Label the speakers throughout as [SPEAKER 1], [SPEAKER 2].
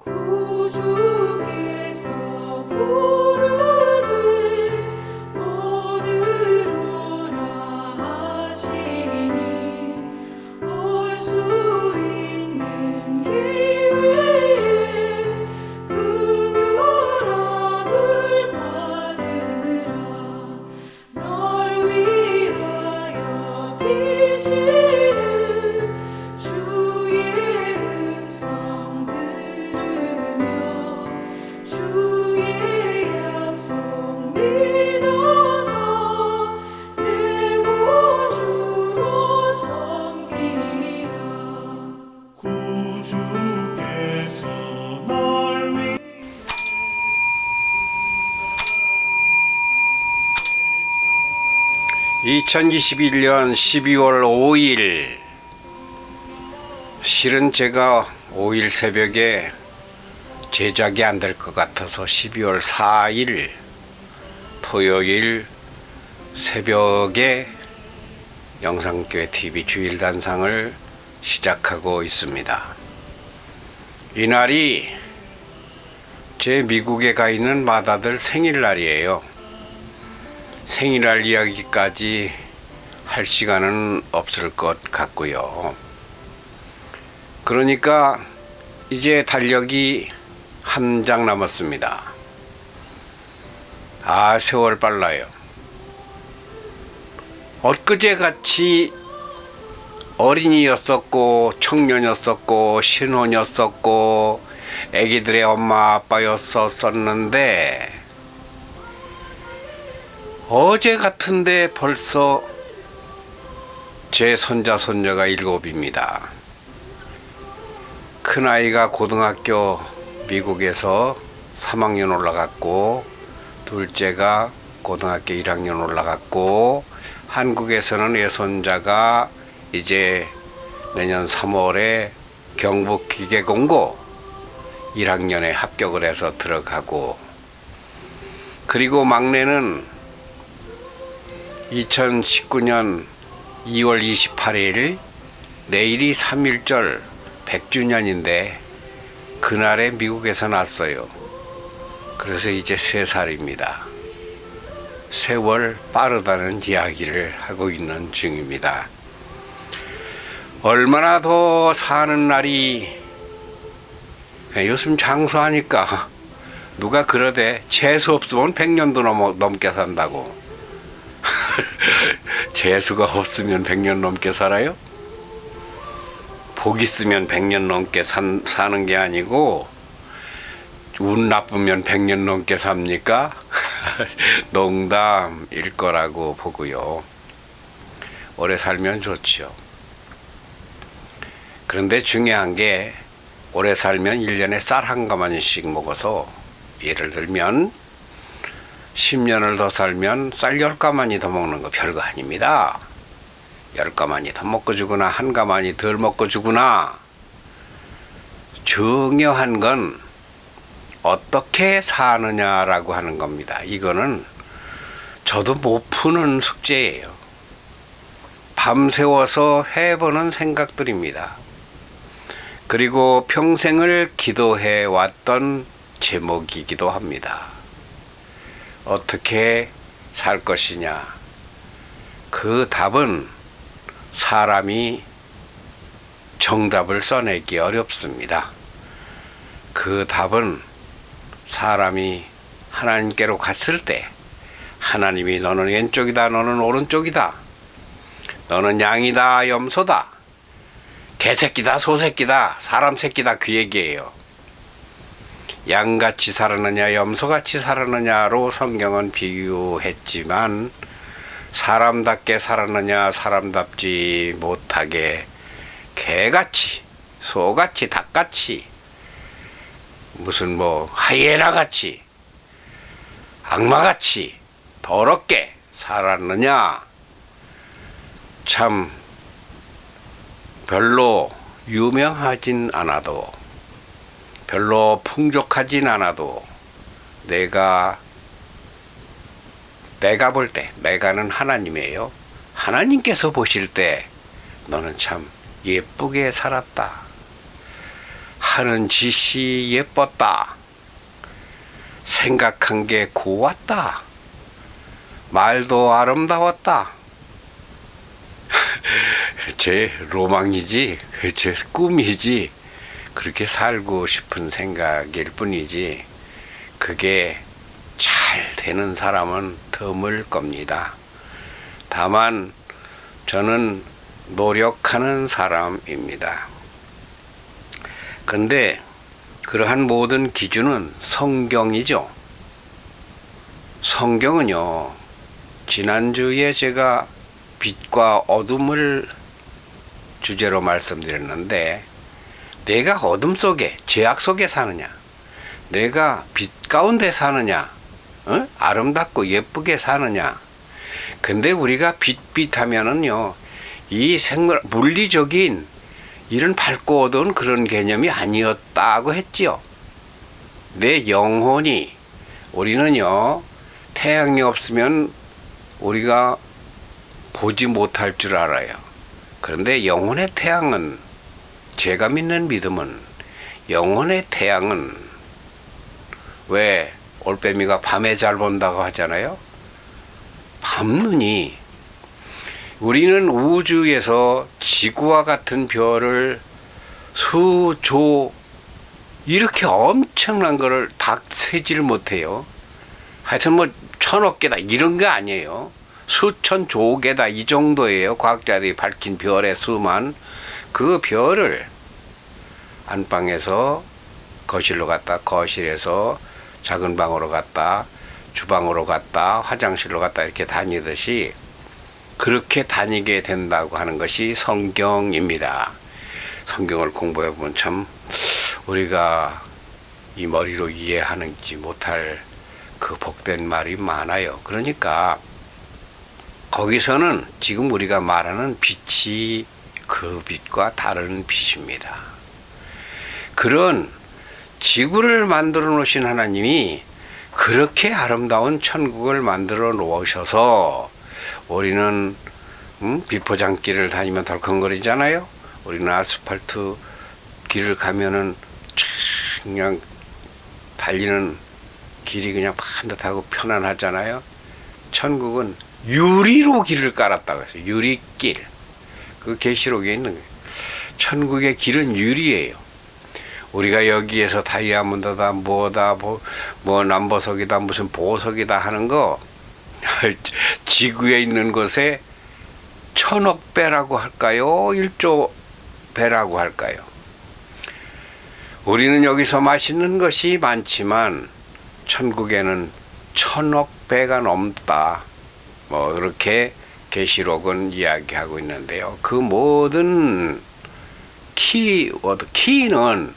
[SPEAKER 1] 구주께서 부르되 오늘 오라 하시니 올 수 있는 기회에 긍휼함을 받으라. 널 위하여 비치는 주의 음성 들으며 주의 약속 믿어서 내 구주로 섬기라.
[SPEAKER 2] 구주께서 널 위해
[SPEAKER 3] 2021년 12월 5일, 실은 제가 5일 새벽에 제작이 안 될 것 같아서 12월 4일 토요일 새벽에 영상교회 TV 주일단상을 시작하고 있습니다. 이날이 제 미국에 가 있는 맏아들 생일날이에요. 생일날 이야기까지 할 시간은 없을 것 같고요. 그러니까 이제 달력이 한 장 남았습니다. 아, 세월 빨라요. 엊그제같이 어린이였었고 청년이었었고 신혼이었었고 애기들의 엄마 아빠였었는데 어제 같은데 벌써 제 손자 손녀가 7입니다. 큰아이가 고등학교 미국에서 3학년 올라갔고 둘째가 고등학교 1학년 올라갔고 한국에서는 외손자가 이제 내년 3월에 경북기계공고 1학년에 합격을 해서 들어가고, 그리고 막내는 2019년 2월 28일 내일이 3.1절 100주년인데 그날에 미국에서 났어요. 그래서 이제 3살입니다. 세월 빠르다는 이야기를 하고 있는 중입니다. 얼마나 더 사는 날이, 요즘 장수하니까 누가 그러대, 재수 없으면 100년도 넘게 산다고. 재수가 없으면 100년 넘게 살아요? 복 있으면 100년 넘게 사는 게 아니고 운 나쁘면 100년 넘게 삽니까? 농담일 거라고 보고요. 오래 살면 좋지요. 그런데 중요한 게 오래 살면 1년에 쌀 한 가마니씩 먹어서, 예를 들면 10년을 더 살면 쌀 10가마니 더 먹는 거 별거 아닙니다. 10가마니 더 먹고 주구나, 한 가마니 덜 먹고 주구나. 중요한 건 어떻게 사느냐라고 하는 겁니다. 이거는 저도 못 푸는 숙제예요. 밤새워서 해보는 생각들입니다. 그리고 평생을 기도해 왔던 제목이기도 합니다. 어떻게 살 것이냐. 그 답은 사람이 정답을 써내기 어렵습니다. 그 답은 사람이 하나님께로 갔을 때 하나님이 너는 왼쪽이다, 너는 오른쪽이다, 너는 양이다, 염소다, 개새끼다, 소새끼다, 사람 새끼다, 그 얘기예요. 양같이 살았느냐 염소같이 살았느냐로 성경은 비유했지만, 사람답게 살았느냐 사람답지 못하게 개같이, 소같이, 닭같이, 무슨 하이에나같이, 악마같이 더럽게 살았느냐. 참 별로 유명하진 않아도, 별로 풍족하진 않아도, 내가 볼 때, 내가는 하나님이에요. 하나님께서 보실 때 너는 참 예쁘게 살았다, 하는 짓이 예뻤다. 생각한 게 고왔다. 말도 아름다웠다. 제 로망이지, 제 꿈이지, 그렇게 살고 싶은 생각일 뿐이지, 그게 잘 되는 사람은 드물 겁니다. 다만 저는 노력하는 사람입니다. 근데 그러한 모든 기준은 성경이죠. 성경은요, 지난주에 제가 빛과 어둠을 주제로 말씀드렸는데, 내가 어둠 속에, 죄악 속에 사느냐, 내가 빛 가운데 사느냐, 아름답고 예쁘게 사느냐. 근데 우리가 빛 하면은요, 이 물리적인 이런 밝고 어두운 그런 개념이 아니었다고 했지요. 내 영혼이, 우리는요, 태양이 없으면 우리가 보지 못할 줄 알아요. 그런데 영혼의 태양은, 제가 믿는 믿음은, 영혼의 태양은, 왜 올빼미가 밤에 잘 본다고 하잖아요. 밤눈이, 우리는 우주에서 지구와 같은 별을 수조, 이렇게 엄청난 거를 다 세지를 못해요. 하여튼 뭐 1000억 개다 이런 거 아니에요. 수천 조 개다 이 정도예요. 과학자들이 밝힌 별의 수만. 그 별을 안방에서 거실로 갔다, 거실에서 작은 방으로 갔다, 주방으로 갔다, 화장실로 갔다 이렇게 다니듯이 그렇게 다니게 된다고 하는 것이 성경입니다. 성경을 공부해 보면 참 우리가 이 머리로 이해하는지 못할 그 복된 말이 많아요. 그러니까 거기서는 지금 우리가 말하는 빛이 그 빛과 다른 빛입니다. 그런 지구를 만들어 놓으신 하나님이 그렇게 아름다운 천국을 만들어 놓으셔서 우리는 비포장길을 다니면 덜컹거리잖아요. 우리는 아스팔트 길을 가면은 그냥 달리는 길이 그냥 반듯하고 편안하잖아요. 천국은 유리로 길을 깔았다고 했어요. 유리길. 그 계시록에 있는 거예요. 천국의 길은 유리예요. 우리가 여기에서 다이아몬드다, 뭐다, 뭐 남보석이다, 무슨 보석이다 하는 거, 지구에 있는 것에 1000억 배라고 할까요? 1조 배라고 할까요? 우리는 여기서 맛있는 것이 많지만 천국에는 1000억 배가 넘다. 뭐 그렇게 계시록은 이야기하고 있는데요. 그 모든 키는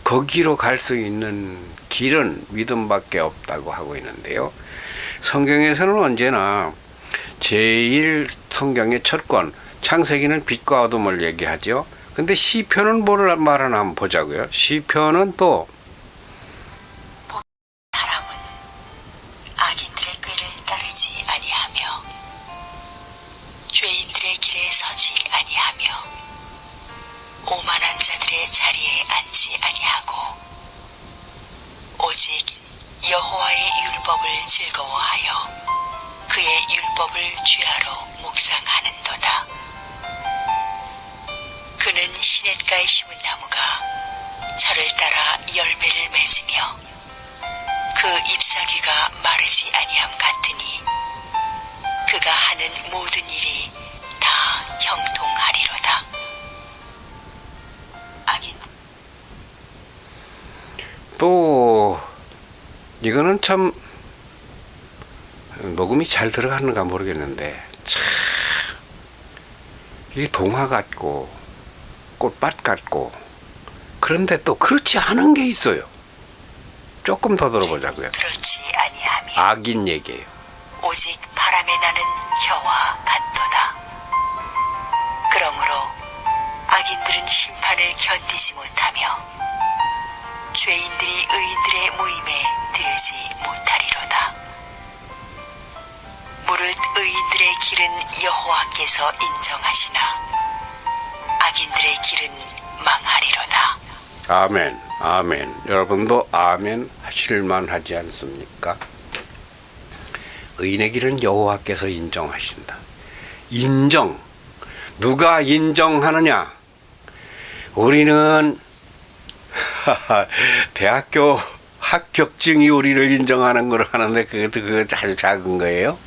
[SPEAKER 3] 거기로 갈 수 있는 길은 믿음밖에 없다고 하고 있는데요. 성경에서는 언제나 제일 성경의 첫 권 창세기는 빛과 어둠을 얘기하죠. 근데 시편은 뭐를 말하나 한번 보자고요. 시편은 또
[SPEAKER 4] 사람은 악인들의 꾀를 따르지 아니하며 죄인들의 길에 서지 아니하며 오만한 자들의 자리에 앉지 아니하고 오직 여호와의 율법을 즐거워하여 그의 율법을 주야로 묵상하는도다. 그는 시냇가에 심은 나무가 철을 따라 열매를 맺으며 그 잎사귀가 마르지 아니함 같으니 그가 하는 모든 일이 다 형통하리로다. 악인
[SPEAKER 3] 또 이거는 참 녹음이 잘 들어가는가 모르겠는데 참 이게 동화 같고 꽃밭 같고 그런데 또 그렇지 않은 게 있어요. 조금 더 들어보자고요.
[SPEAKER 4] 그렇지 아니하며
[SPEAKER 3] 악인 얘기예요.
[SPEAKER 4] 오직 바람에 나는 겨와 같도다. 그러므로 악인들은 심판을 견디지 못하며 죄인들이 의인들의 모임에 들지 못하리로다. 무릇 의인들의 길은 여호와께서 인정하시나 악인들의 길은 망하리로다.
[SPEAKER 3] 아멘, 아멘. 여러분도 아멘 하실만 하지 않습니까? 의인의 길은 여호와께서 인정하신다. 인정. 누가 인정하느냐? 우리는 대학교 합격증이 우리를 인정하는 걸 하는데 그거 아주 작은 거예요.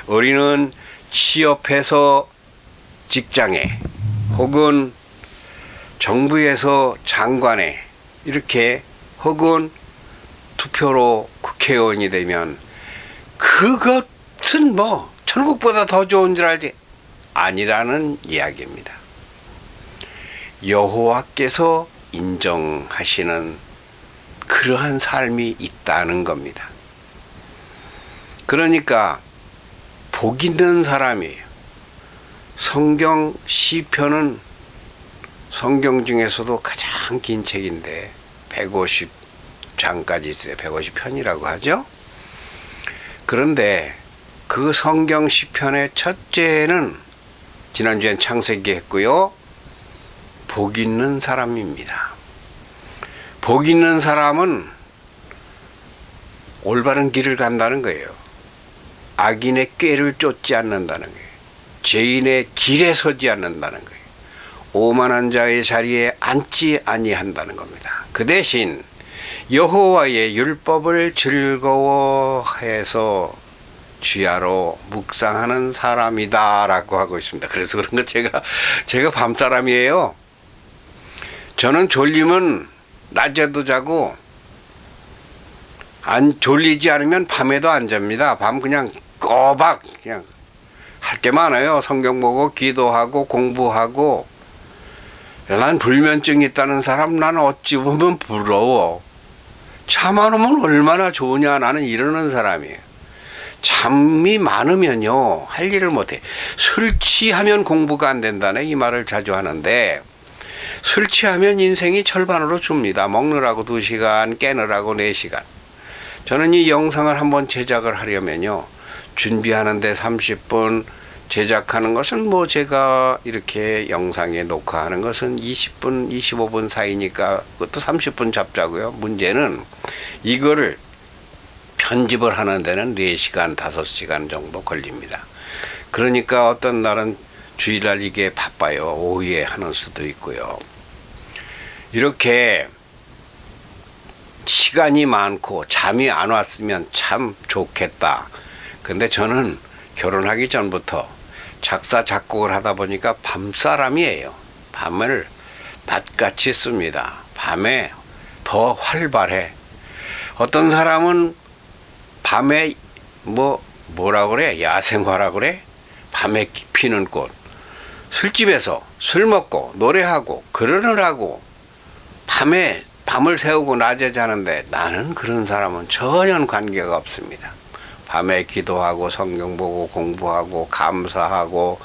[SPEAKER 3] 우리는 취업해서 직장에 혹은 정부에서 장관에 이렇게 혹은 투표로 국회의원이 되면 그것은 뭐 천국보다 더 좋은 줄 알지? 아니라는 이야기입니다. 여호와께서 인정하시는 그러한 삶이 있다는 겁니다. 그러니까 복 있는 사람이에요. 성경 시편은 성경 중에서도 가장 긴 책인데 150장까지 있어요. 150편이라고 하죠. 그런데 그 성경 시편의 첫째는 지난주엔 창세기 했고요. 복 있는 사람입니다. 복 있는 사람은 올바른 길을 간다는 거예요. 악인의 꾀를 쫓지 않는다는 거예요. 죄인의 길에 서지 않는다는 거예요. 오만한 자의 자리에 앉지 아니한다는 겁니다. 그 대신 여호와의 율법을 즐거워해서 주야로 묵상하는 사람이다라고 하고 있습니다. 그래서 그런 거 제가 밤사람이에요. 저는 졸리면 낮에도 자고 안 졸리지 않으면 밤에도 안 잡니다. 밤 그냥 꼬박 그냥 할 게 많아요. 성경 보고 기도하고 공부하고. 난 불면증이 있다는 사람 나는 어찌 보면 부러워. 잠 안 오면 얼마나 좋으냐 나는 이러는 사람이에요. 잠이 많으면요 할 일을 못해. 술 취하면 공부가 안 된다네 이 말을 자주 하는데 술 취하면 인생이 절반으로 줍니다. 먹느라고 2시간 깨느라고 4시간. 저는 이 영상을 한번 제작을 하려면요 준비하는데 30분, 제작하는 것은 뭐 제가 이렇게 영상에 녹화하는 것은 20분, 25분 사이니까 그것도 30분 잡자고요. 문제는 이거를 편집을 하는 데는 4시간, 5시간 정도 걸립니다. 그러니까 어떤 날은 주일날 이게 바빠요. 오후에 하는 수도 있고요. 이렇게 시간이 많고 잠이 안 왔으면 참 좋겠다. 근데 저는 결혼하기 전부터 작사 작곡을 하다 보니까 밤사람이에요. 밤을 낮같이 씁니다. 밤에 더 활발해. 어떤 사람은 밤에 뭐라 그래? 야생화라 그래? 밤에 피는 꽃. 술집에서 술 먹고 노래하고 그러느라고 밤에 밤을 새우고 낮에 자는데 나는 그런 사람은 전혀 관계가 없습니다. 밤에 기도하고 성경 보고 공부하고 감사하고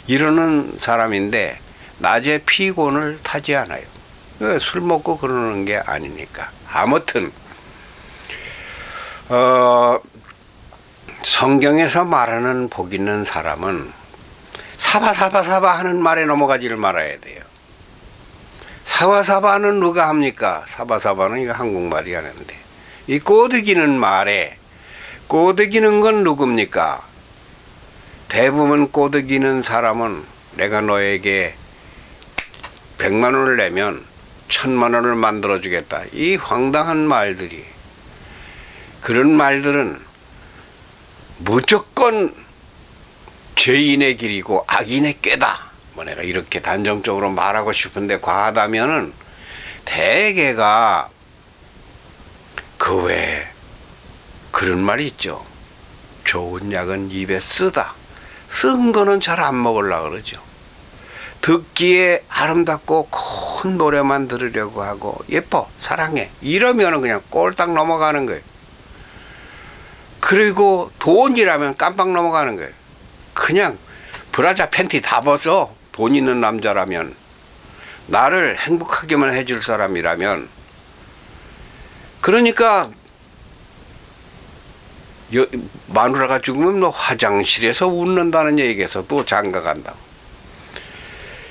[SPEAKER 3] 이러는 사람인데 낮에 피곤을 타지 않아요. 왜? 술 먹고 그러는 게 아니니까. 아무튼 성경에서 말하는 복 있는 사람은 사바사바사바 하는 말에 넘어가지를 말아야 돼요. 사바사바는 누가 합니까? 사바사바는 이거 한국말이 하는데 이 꼬드기는 말에 꼬드기는 건 누굽니까? 대부분 꼬드기는 사람은 내가 너에게 100만 원을 내면 1000만 원을 만들어 주겠다. 이 황당한 말들이. 그런 말들은 무조건 죄인의 길이고 악인의 꾀다. 뭐 내가 이렇게 단정적으로 말하고 싶은데 과하다면은 대개가 그 외에 그런 말이 있죠. 좋은 약은 입에 쓰다. 쓴 거는 잘 안 먹으려고 그러죠. 듣기에 아름답고 큰 노래만 들으려고 하고 예뻐 사랑해 이러면은 그냥 꼴딱 넘어가는 거예요. 그리고 돈이라면 깜빡 넘어가는 거예요. 그냥 브라자 팬티 다 벗어. 돈 있는 남자라면 나를 행복하게만 해줄 사람이라면. 그러니까 마누라가 죽으면 너 화장실에서 웃는다는 얘기에서 또 장가 간다고.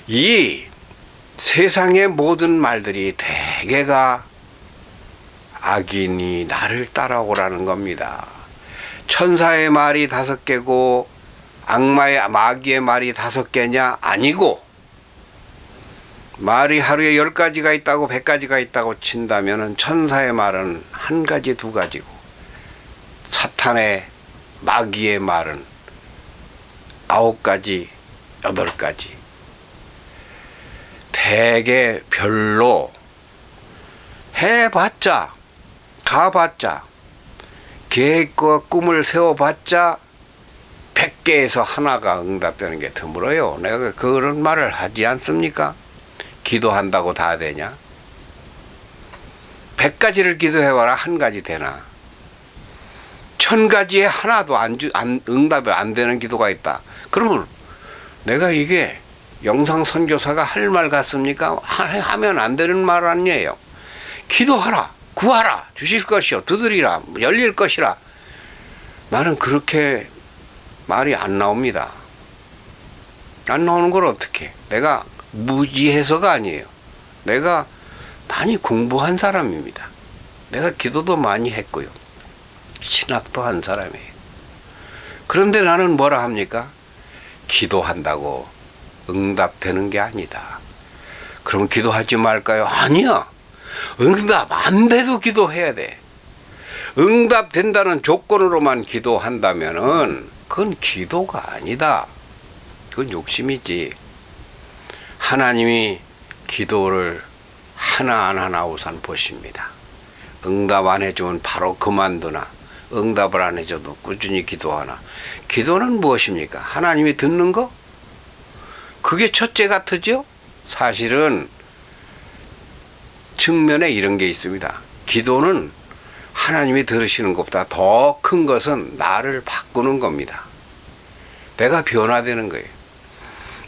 [SPEAKER 3] 이 세상의 모든 말들이 대개가 악인이 나를 따라오라는 겁니다. 천사의 말이 5개고 마귀의 말이 5개냐? 아니고, 말이 하루에 10가지가 있다고 100가지가 있다고 친다면 천사의 말은 1가지 2가지고 사탄의 마귀의 말은 9가지 8가지. 대개 별로 해봤자 가봤자 계획과 꿈을 세워봤자 100개에서 하나가 응답되는 게 드물어요. 내가 그런 말을 하지 않습니까? 기도한다고 다 되냐? 100가지를 기도해봐라 1가지 되나? 1000가지에 하나도 응답이 안 되는 기도가 있다. 그러면 내가 이게 영상 선교사가 할 말 같습니까? 하면 안 되는 말 아니에요. 기도하라, 구하라, 주실 것이요, 두드리라, 열릴 것이라. 나는 그렇게 말이 안 나옵니다. 안 나오는 걸 어떻게? 내가 무지해서가 아니에요. 내가 많이 공부한 사람입니다. 내가 기도도 많이 했고요. 신학도 한 사람이에요. 그런데 나는 뭐라 합니까? 기도한다고 응답되는 게 아니다. 그럼 기도하지 말까요? 아니야. 응답 안 돼도 기도해야 돼. 응답된다는 조건으로만 기도한다면은 그건 기도가 아니다. 그건 욕심이지. 하나님이 기도를 하나하나 우선 보십니다. 응답 안 해주면 바로 그만두나, 응답을 안 해줘도 꾸준히 기도하나. 기도는 무엇입니까? 하나님이 듣는 거? 그게 첫째 같으죠? 사실은 측면에 이런 게 있습니다. 기도는 하나님이 들으시는 것보다 더 큰 것은 나를 바꾸는 겁니다. 내가 변화되는 거예요.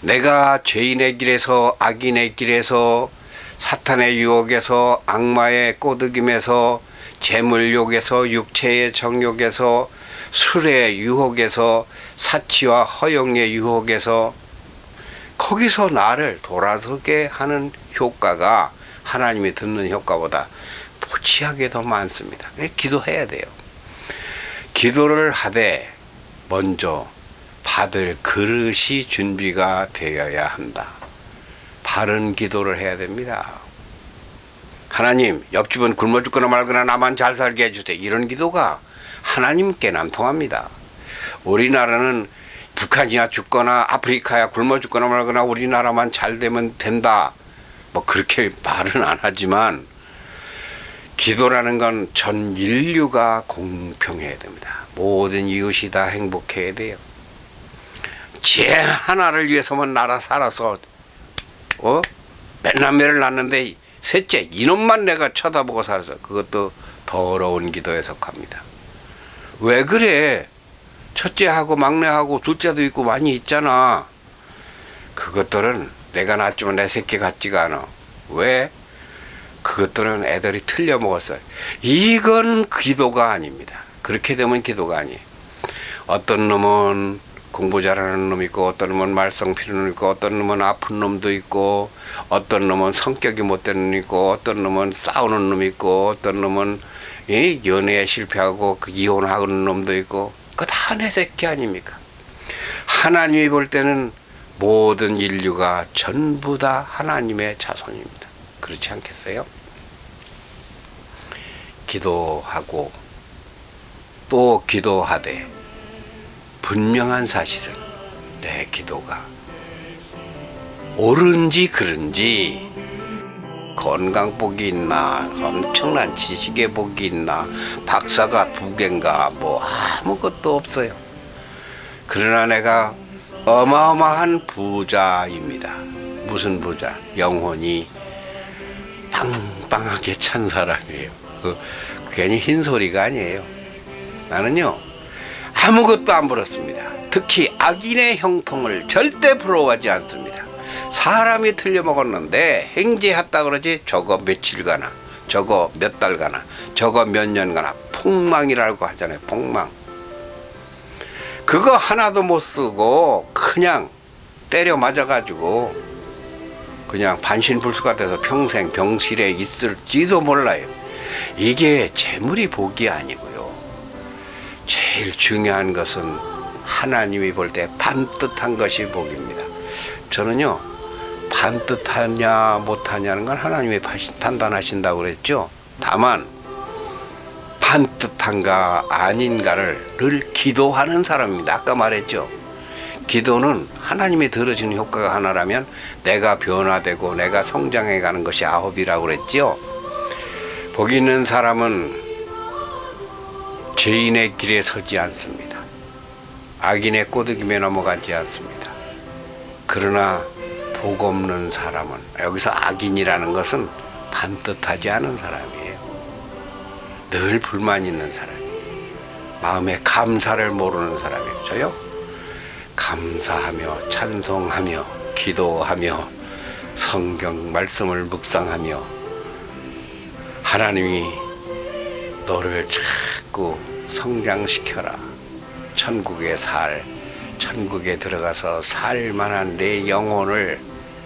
[SPEAKER 3] 내가 죄인의 길에서, 악인의 길에서, 사탄의 유혹에서, 악마의 꼬드김에서, 재물욕에서, 육체의 정욕에서, 술의 유혹에서, 사치와 허영의 유혹에서, 거기서 나를 돌아서게 하는 효과가 하나님이 듣는 효과보다 무지하게 더 많습니다. 기도해야 돼요. 기도를 하되 먼저 받을 그릇이 준비가 되어야 한다. 바른 기도를 해야 됩니다. 하나님, 옆집은 굶어 죽거나 말거나 나만 잘 살게 해주세요. 이런 기도가 하나님께는 안 통합니다. 우리나라는 북한이야 죽거나 아프리카야 굶어 죽거나 말거나 우리나라만 잘 되면 된다. 뭐 그렇게 말은 안 하지만 기도라는 건 전 인류가 공평해야 됩니다. 모든 이웃이 다 행복해야 돼요. 쟤 하나를 위해서만 나라 살아서 맨날 매를 낳는데 셋째 이놈만 내가 쳐다보고 살아서 그것도 더러운 기도에 속합니다. 왜 그래? 첫째하고 막내하고 둘째도 있고 많이 있잖아. 그것들은 내가 낳았지만 내 새끼 같지가 않아. 왜? 그것들은 애들이 틀려 먹었어요. 이건 기도가 아닙니다. 그렇게 되면 기도가 아니에요. 어떤 놈은 공부 잘하는 놈 있고, 어떤 놈은 말썽 피우는 놈 있고, 어떤 놈은 아픈 놈도 있고, 어떤 놈은 성격이 못된 놈 있고, 어떤 놈은 싸우는 놈 있고, 어떤 놈은 연애에 실패하고 이혼하는 놈도 있고. 그거 다 내 새끼 아닙니까? 하나님이 볼 때는 모든 인류가 전부 다 하나님의 자손입니다. 그렇지 않겠어요? 기도하고 또 기도하되 분명한 사실은 내 기도가 옳은지 그른지, 건강 복이 있나, 엄청난 지식의 복이 있나, 박사가 2개인가, 뭐 아무것도 없어요. 그러나 내가 어마어마한 부자입니다. 무슨 부자? 영혼이 빵빵하게 찬 사람이에요. 괜히 흰소리가 아니에요. 나는요 아무것도 안 부럽습니다. 특히 악인의 형통을 절대 부러워하지 않습니다. 사람이 틀려먹었는데 행제했다 그러지, 저거 며칠가나, 저거 몇 달가나, 저거 몇 년가나 폭망이라고 하잖아요. 폭망. 그거 하나도 못 쓰고 그냥 때려 맞아가지고 그냥 반신불수가 돼서 평생 병실에 있을지도 몰라요. 이게 재물이 복이 아니고요. 제일 중요한 것은 하나님이 볼 때 반듯한 것이 복입니다. 저는요, 반듯하냐 못하냐는 건 하나님이 판단하신다고 그랬죠. 다만 반듯한가 아닌가를 늘 기도하는 사람입니다. 아까 말했죠. 기도는 하나님이 들어주는 효과가 하나라면 내가 변화되고 내가 성장해 가는 것이 9이라고 그랬죠. 복 있는 사람은 죄인의 길에 서지 않습니다. 악인의 꼬드김에 넘어가지 않습니다. 그러나 복 없는 사람은, 여기서 악인이라는 것은 반듯하지 않은 사람이에요. 늘 불만 있는 사람이에요. 마음에 감사를 모르는 사람이에요. 저요? 감사하며 찬송하며 기도하며 성경 말씀을 묵상하며 하나님이 너를 자꾸 성장시켜라. 천국에 들어가서 살만한 내 영혼을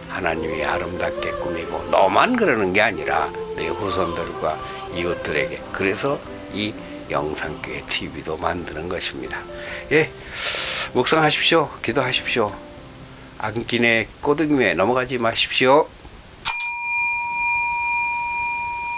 [SPEAKER 3] 하나님이 아름답게 꾸미고 너만 그러는 게 아니라 내 후손들과 이웃들에게. 그래서 이 영상교회 TV도 만드는 것입니다. 예, 묵상하십시오. 기도하십시오. 악인의 꼬드김에 넘어가지 마십시오.